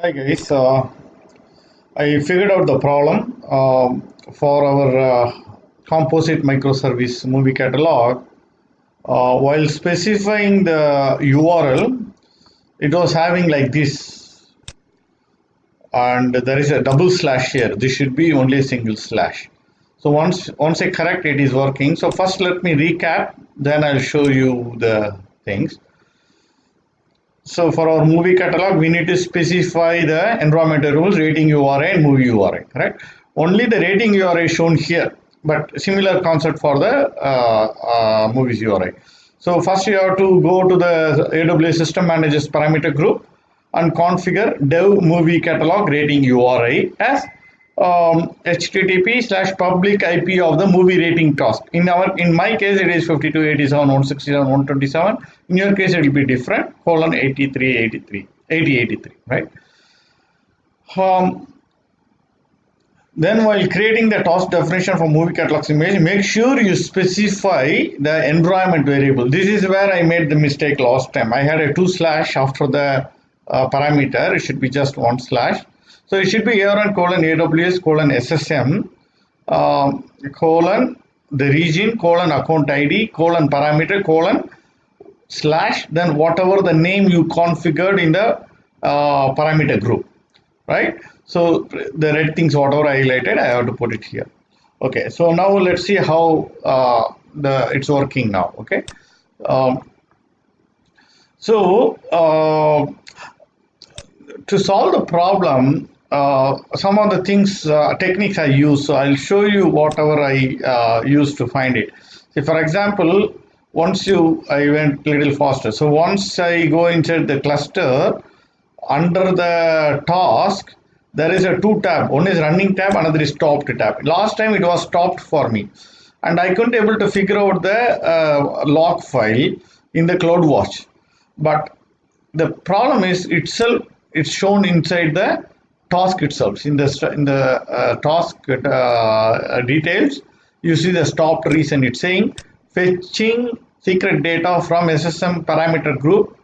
Hi guys, I figured out the problem for our composite microservice movie catalog. While specifying the URL, it was having like this, and there is a double slash here. This should be only a single slash. So once I correct, it is working. So first, let me recap. Then I'll show you the things. So for our movie catalog, we need to specify the environmental rules, rating URI and movie URI, correct? Only the rating URI is shown here, but similar concept for the movies URI. So first you have to go to the AWS System Managers parameter group and configure dev movie catalog rating URI as http/public IP of the movie rating task. In my case, it is 5287.167.127. In your case, it will be different. Colon 8383, right? Then while creating the task definition for movie catalogs image, make sure you specify the environment variable. This is where I made the mistake last time. I had a 2/ after the parameter. It should be just 1/. So it should be ARN colon AWS colon SSM colon the region colon account ID colon parameter colon slash then whatever the name you configured in the parameter group, right? So the red things whatever I highlighted, I have to put it here. Okay, so now let's see how it's working now. Okay, to solve the problem, some of the things techniques I use. So I'll show you whatever I use to find it. See, for example, I went a little faster. So once I go inside the cluster, under the task, there is a 2 tab. One is running tab, another is stopped tab. Last time it was stopped for me, and I couldn't able to figure out the log file in the CloudWatch. But the problem is it's shown inside the task itself. In the task details, you see the stopped reason. It's saying fetching secret data from SSM parameter group,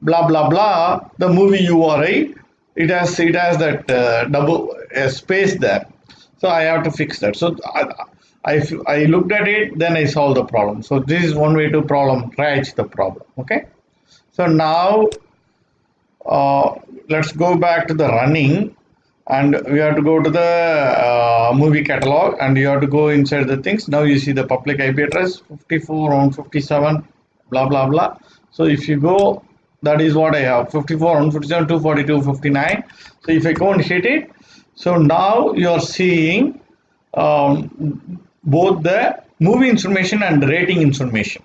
blah blah blah. The movie URI, it has that double space there. So I have to fix that. So I looked at it, then I solved the problem. So this is one way to triage the problem. Okay. So now let's go back to the running, and we have to go to the movie catalog, and you have to go inside the things. Now you see the public IP address 54/157 blah blah blah. So if you go, that is what I have, 54/157 242/59. So if I go and hit it, so now you are seeing both the movie information and rating information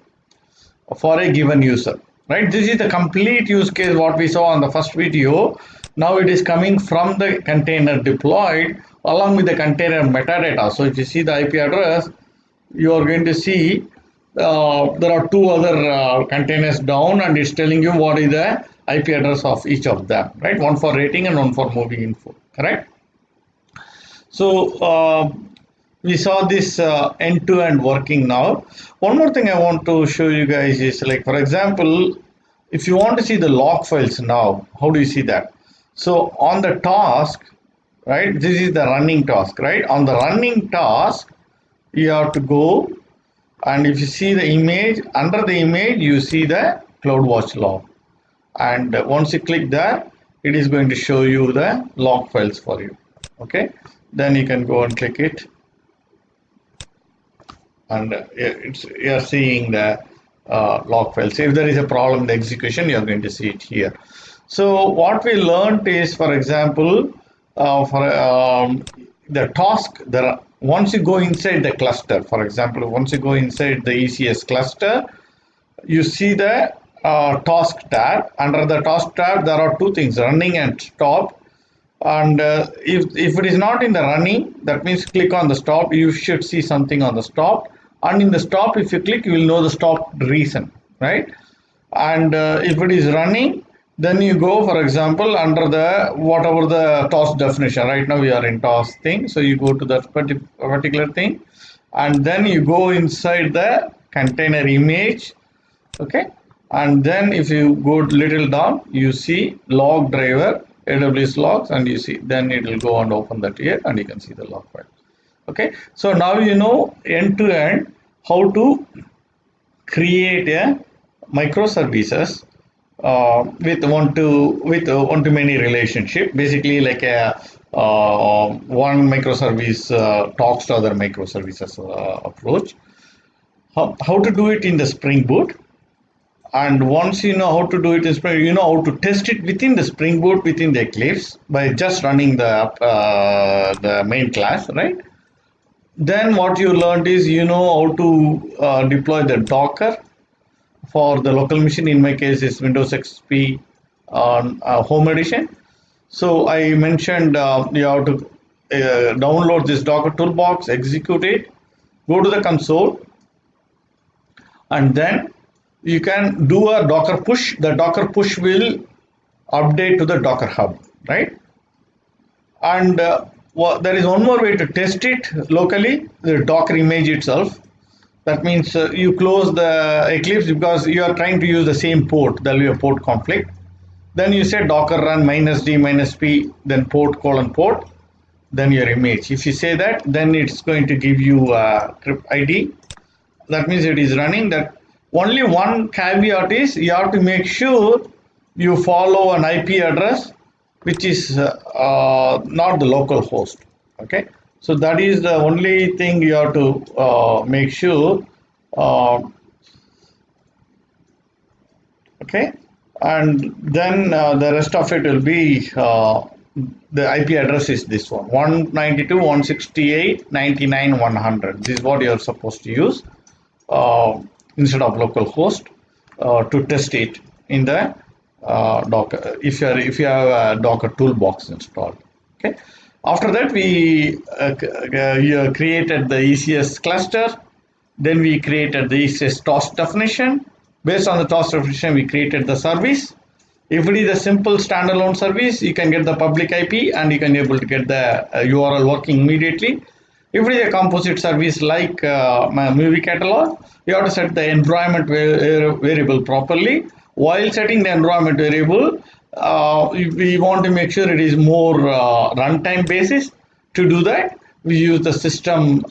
for a given user, right? This is the complete use case what we saw on the first video. Now it is coming from the container deployed along with the container metadata. So if you see the IP address, you are going to see there are 2 other containers down, and it's telling you what is the IP address of each of them, right? One for rating and one for movie info, correct? So we saw this end-to-end working now. One more thing I want to show you guys is, like, for example, if you want to see the log files now, how do you see that? So on the task, right, this is the running task, right? On the running task, you have to go, and if you see the image, under the image, you see the CloudWatch log. And once you click that, it is going to show you the log files for you. Okay, then you can go and click it, and you're seeing the log files. If there is a problem in the execution, you're going to see it here. So what we learned is, for example, for the task, once you go inside the cluster, for example, once you go inside the ECS cluster, you see the task tab. Under the task tab, there are 2 things, running and stop. And if it is not in the running, that means click on the stop, you should see something on the stop. And in the stop, if you click, you will know the stop reason, right? And if it is running, then you go, for example, under the whatever the task definition. Right now we are in task thing, so you go to that particular thing, and then you go inside the container image. Okay, and then if you go little down, you see log driver AWS logs, and you see, then it will go and open that here, and you can see the log file. Okay, so now you know end to end how to create a microservices with one to many relationship, basically like a one microservice talks to other microservices approach. How to do it in the Spring Boot, and once you know how to do it in Spring, you know how to test it within the Spring Boot within the Eclipse by just running the main class, right? Then what you learned is you know how to deploy the Docker for the local machine. In my case, is Windows XP on Home Edition. So I mentioned you have to download this Docker toolbox, execute it, go to the console, and then you can do a Docker push. The Docker push will update to the Docker Hub, right? And there is one more way to test it locally, the Docker image itself. That means you close the Eclipse because you are trying to use the same port. There will be a port conflict. Then you say Docker run -d-p, then port: then your image. If you say that, then it's going to give you a crypt ID. That means it is running. That only one caveat is you have to make sure you follow an IP address which is not the local host. Okay, so that is the only thing you have to make sure. Okay, and then the rest of it will be the IP address is this one, 192.168.99.100. This is what you are supposed to use instead of local host to test it in the Docker if you have a Docker toolbox installed. Okay, after that we created the ECS cluster. Then we created the ECS task definition. Based on the task definition, we created the service. If it is a simple standalone service, you can get the public IP and you can be able to get the URL working immediately. If it is a composite service like my movie catalog, you have to set the environment variable properly. While setting the environment variable, we want to make sure it is more runtime basis. To do that, we use the system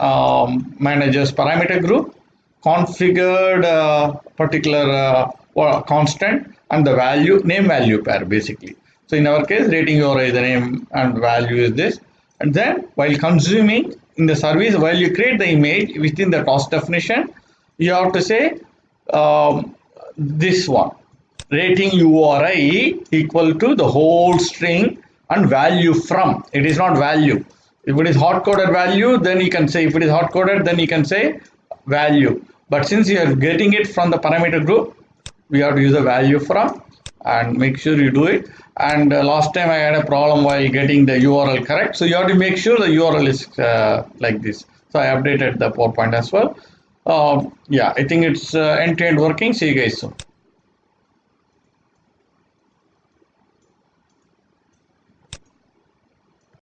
managers parameter group, configured particular constant, and the value name value pair basically. So in our case, rating URI, the name and value is this. And then while consuming in the service, while you create the image within the task definition, you have to say this one, rating URI equal to the whole string and value from. It is not value. If it is hard coded value, then you can say, if it is hard coded, then you can say value. But since you are getting it from the parameter group, we have to use the value from, and make sure you do it. And last time I had a problem while getting the URL correct. So you have to make sure the URL is like this. So I updated the PowerPoint as well. Yeah, I think it's end-to-end working. See you guys soon.